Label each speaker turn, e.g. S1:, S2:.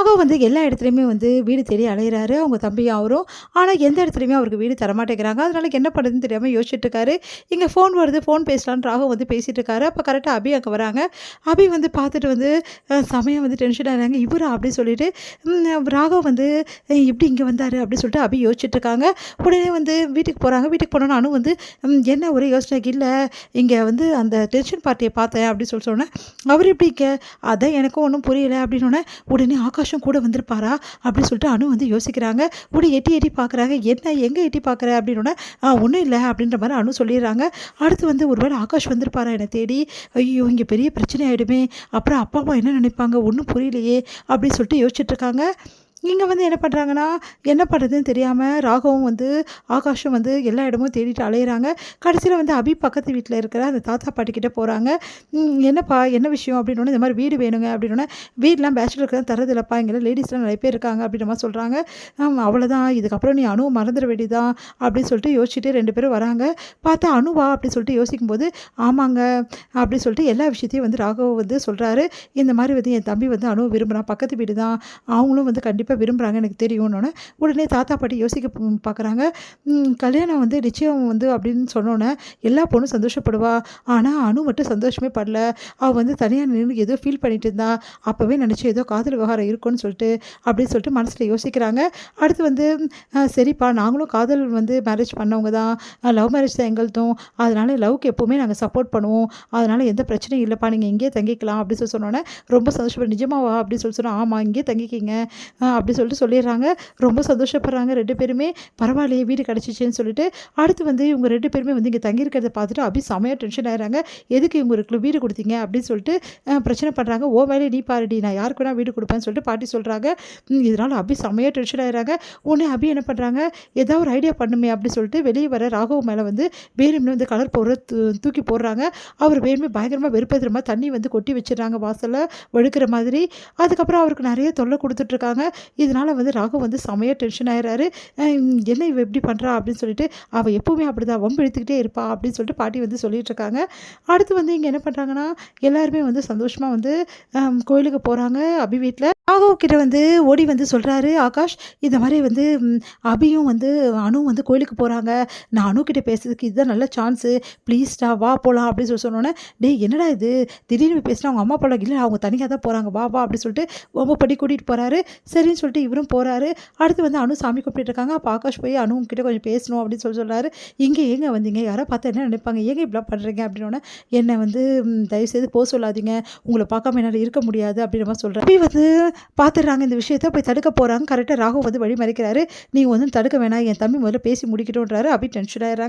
S1: ராகவ் வந்து எல்லா இடத்துலையுமே வந்து வீடு தேடி அலையிறாரு. அவங்க தம்பியும் அவரும். ஆனா, எந்த இடத்துலயுமே அவருக்கு வீடு தரமாட்டேங்கிறாங்க. அதனால என்ன பண்ணுறதுன்னு தெரியாம யோசிச்சுட்டு இருக்காரு. இங்க ஃபோன் வருது, ஃபோன் பேசலான்னு ராகவ் வந்து பேசிட்டு இருக்காரு. அப்ப கரெக்ட்டா அபி அங்க வராங்க. அபி வந்து பார்த்துட்டு வந்து செமையா வந்து டென்ஷன் ஆகுறாங்க. "இவரா?" அப்படி சொல்லிட்டு ராகவ் வந்து "எப்படி இங்க வந்தாரு?" அப்படி சொல்லிட்டு அபி யோசிச்சுட்டு இருக்காங்க. உடனே வந்து வீட்டுக்கு போறாங்க. வீட்டுக்கு போனோனே அனு வந்து என்ன ஒரே யோசனை, "இல்ல இங்க வந்து அந்த டென்ஷன் பார்ட்டிய பார்த்தேன்" அப்படின்னு சொல்லி சொன்னோனே, "அவரு எப்படி இங்க?" "அதான் எனக்கும் ஒண்ணும் புரியல" அப்படின்னோனே, உடனே "ஆகாஷும் கூட வந்திருப்பாரா?" அப்படின்னு சொல்லிட்டு அனு வந்து யோசிக்கிறாங்க. உடனே எட்டி எட்டி பார்க்குறாங்க. "என்ன எங்க எட்டி பார்க்குற?" அப்படின்னோனே, ஒண்ணும் இல்ல" அப்படின்ற மாரி அனு சொல்லிடுறாங்க. அடுத்து வந்து ஒரு வேளை ஆகாஷ் வந்திருப்பாரா என்ன தேடி? ஐயோ! இங்க பெரிய பிரச்சனை ஆயிடுமே! அப்புறம் அப்பா, அம்மா என்ன நினைப்பாங்க? ஒண்ணும் புரியலையே! அப்படின்னு சொல்லிட்டு யோசிச்சுட்டு இருக்காங்க. இங்க வந்து என்ன பண்றாங்கன்னா, என்ன பண்ணுறதுன்னு தெரியாம ராகவும் வந்து, ஆகாஷும் வந்து எல்லா இடமும் தேடிட்டு அலையிறாங்க. கடைசியில வந்து அபி பக்கத்து வீட்ல இருக்கிற அந்த தாத்தா பாட்டி கிட்ட போறாங்க. "என்னப்பா என்ன விஷயம்?" அப்படின்னோனே, "இந்த மாரி வீடு வேணுங்க" அப்படின்னோனே, "வீடுலாம் பேச்சுலருக்கு தான் தர்றதில்லப்பா. இங்கலாம் லேடீஸ்லாம் நெறைய பேர் இருக்காங்க" அப்படின்ற மாரி சொல்றாங்க. அவ்வளோதான், இதுக்கப்புறம் நீ அணுவ மறந்துட வேண்டியதுதான்" அப்படின்னு சொல்லிட்டு யோசிச்சுட்டு 2 பேரும் வராங்க. பார்த்தா "அணுவா?" அப்படின்னு சொல்லிட்டு யோசிக்கும்போது, "ஆமாங்க" அப்படின்னு சொல்லிட்டு எல்லா விஷயத்தையும் வந்து ராகவ் வந்து சொல்றாரு. "இந்த மாரி வந்து என் தம்பி வந்து அணுவ விரும்புறான். பக்கத்து வீடு தான். அவங்களும் வந்து கண்டிப்பா விரும்புறாங்க எனக்கு தெரியும்னோனே." உடனே தாத்தா பாட்டி யோசிக்க பார்க்குறாங்க. கல்யாணம் வந்து நிச்சயம் வந்து அப்படின்னு சொன்னோனே எல்லா பொண்ணும் சந்தோஷப்படுவா. ஆனா அனு மட்டும் சந்தோஷமே படல. அவ வந்து தனியா நின்னு ஏதோ ஃபீல் பண்ணிட்டு இருந்தா. அப்பவே நினச்சேன் ஏதோ காதல் விவகாரம் இருக்கும்னு சொல்லிட்டு அப்படின்னு சொல்லிட்டு மனசுல யோசிக்கிறாங்க. அடுத்து வந்து சரிப்பா, நாங்களும் காதல் வந்து மேரேஜ் பண்ணவங்க தான். லவ் மேரேஜ் தான் எங்களுதும். அதனால லவ்வுக்கு எப்பவுமே நாங்க சப்போர்ட் பண்ணுவோம். அதனால எந்த பிரச்சனையும் இல்லப்பா. நீங்க இங்கேயே தங்கிக்கலாம் அப்படின்னு சொல்லி சொன்னோனே ரொம்ப சந்தோஷப்பட்டு, "நிஜமாவா?" அப்படின்னு சொல்லி சொன்னா, "ஆமா, இங்கேயே தங்கிக்கிங்க" அப்படி சொல்லிட்டு சொல்லிடுறாங்க. ரொம்ப சந்தோஷப்படுறாங்க 2 பேருமே. பரவாயில்லையே வீடு கிடச்சிச்சுன்னு சொல்லிட்டு. அடுத்து வந்து இவங்க 2 பேருமே வந்து இங்க தங்கியிருக்கிறத பார்த்துட்டு அபி செமையா டென்ஷன் ஆயிடுறாங்க. "எதுக்கு இவங்களுக்கு வீடு குடுத்தீங்க?" அப்படின்னு சொல்லிட்டு பிரச்சனை பண்றாங்க. "உன் வேலைய நீ பாருடி, நான் யாருக்கு வேணா வீடு குடுப்பேன்னு" சொல்லிட்டு பாட்டி சொல்றாங்க. இதனால அபி செமையா டென்ஷன் ஆயிடுறாங்க. உடனே அபி என்ன பண்றாங்க, "ஏதாவது ஒரு ஐடியா பண்ணுமே" அப்படி சொல்லிட்டு வெளிய வர ராகவ் மேல வந்து வேணும்னே வந்து கலர் பவுடர தூக்கி போடுறாங்க. அவர் வேணுமே பயங்கரமா வெறுப்பேத்துற மாரி தண்ணி வந்து கொட்டி வச்சுடுறாங்க வாசல்ல வழுக்கிற மாதிரி. அதுக்கப்புறம் அவருக்கு நெறைய தொல்ல குடுத்துட்ருக்காங்க. இதனால வந்து ராகவ் வந்து செமையா டென்ஷன் ஆயிடுறாரு. "என்ன இவ இப்படி பண்றா?" அப்படின்னு சொல்லிட்டு, "அவ எப்பவுமே அப்படிதான் வம்பு இழுத்துக்கிட்டே இருப்பா" அப்படின்னு சொல்லிட்டு பாட்டி வந்து சொல்லிட்டு இருக்காங்க. அடுத்து வந்து இங்க என்ன பண்றாங்கன்னா, எல்லாருமே வந்து சந்தோஷமா வந்து கோயிலுக்கு போறாங்க அபி வீட்ல. ராகவ் கிட்ட வந்து ஓடி வந்து சொல்றாரு ஆகாஷ், இந்த மாரி வந்து அபியும் வந்து அனுவும் வந்து கோயிலுக்கு போறாங்க. நான் அனு கிட்ட பேசுறதுக்கு இதுதான் நல்ல சான்ஸு. ப்ளீஸ்டா வா போலாம் அப்படின்னு சொல்லி சொன்னோனே, "டேய் என்னடா இது? திடீர்னு பேசினா அவங்க அம்மா அப்பாலாம் இல்ல அவங்க தனியா தான் போறாங்க. வா வா" அப்படின்னு சொல்லிட்டு வம்பு பண்ணி கூட்டிட்டு போறாரு. சரின்னு சொல்லிட்டு இவரும் போறாரு. அடுத்து வந்து அனு சாமி கும்பிட்டுட்டு இருக்காங்க. அப்ப ஆகாஷ் போய் அனு கிட்ட கொஞ்சம் பேசணும் அப்படின்னு சொல்லி சொல்றாரு. "இங்க ஏங்க வந்தீங்க? யாரோ பார்த்தா என்ன நினைப்பாங்க? ஏங்க இப்படிலாம் பண்றீங்க?" அப்படின்னோனே, "என்ன வந்து தயவுசெய்து சொல்லாதீங்க. உங்கள பார்க்காம என்னால இருக்க முடியாது" அப்படின்ற மாரி சொல்றாரு. அபி வந்து பார்த்துடுறாங்க இந்த விஷயத்த. போய் தடுக்க போறாங்க. கரெக்ட்டா ராகவ் வந்து வழி மறிக்கிறாரு. "நீங்க ஒண்ணும் தடுக்க வேணாம். என் தம்பி முதல்ல பேசி முடிக்கட்டும்ன்றாரு." அபி டென்ஷன் ஆயிடுறாங்க.